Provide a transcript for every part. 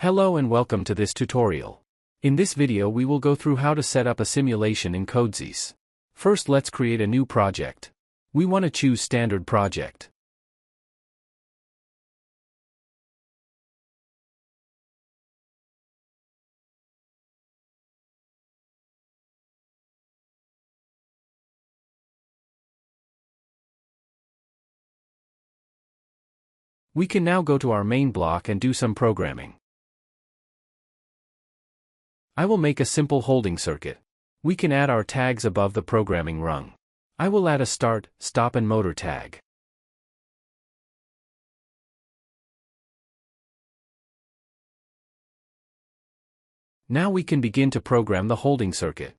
Hello and welcome to this tutorial. In this video we will go through how to set up a simulation in Codesys. First, let's create a new project. We want to choose Standard Project. We can now go to our main block and do some programming. I will make a simple holding circuit. We can add our tags above the programming rung. I will add a start, stop and motor tag. Now we can begin to program the holding circuit.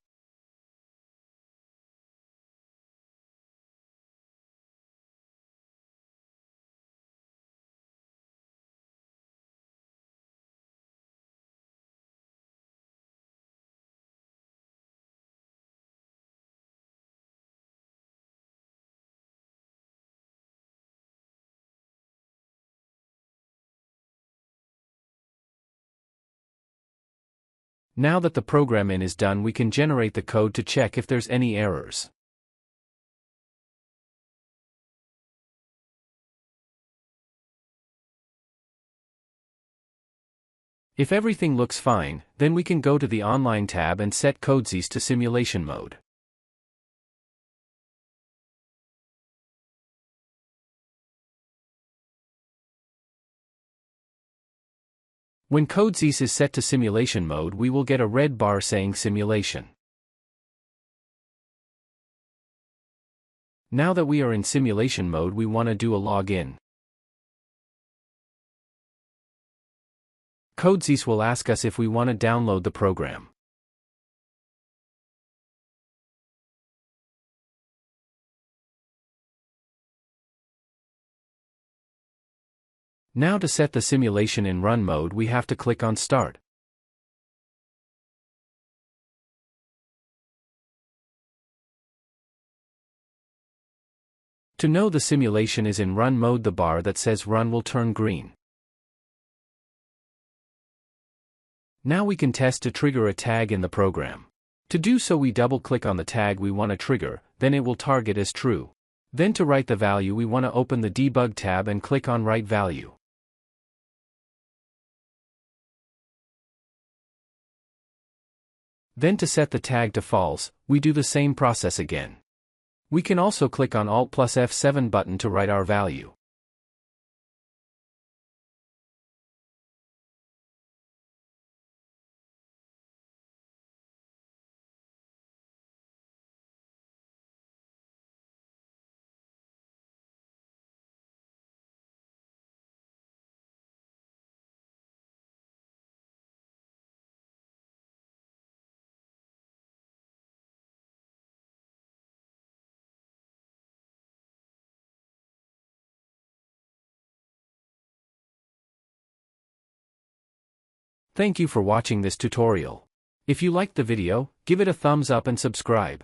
Now that the programming is done, we can generate the code to check if there's any errors. If everything looks fine, then we can go to the Online tab and set Codesys to simulation mode. When Codesys is set to simulation mode, we will get a red bar saying simulation. Now that we are in simulation mode, we want to do a login. Codesys will ask us if we want to download the program. Now to set the simulation in run mode, we have to click on Start. To know the simulation is in run mode, the bar that says Run will turn green. Now we can test to trigger a tag in the program. To do so, we double-click on the tag we want to trigger, then it will target as true. Then to write the value, we want to open the Debug tab and click on Write Value. Then to set the tag to false, we do the same process again. We can also click on Alt plus F7 button to write our value. Thank you for watching this tutorial. If you liked the video, give it a thumbs up and subscribe.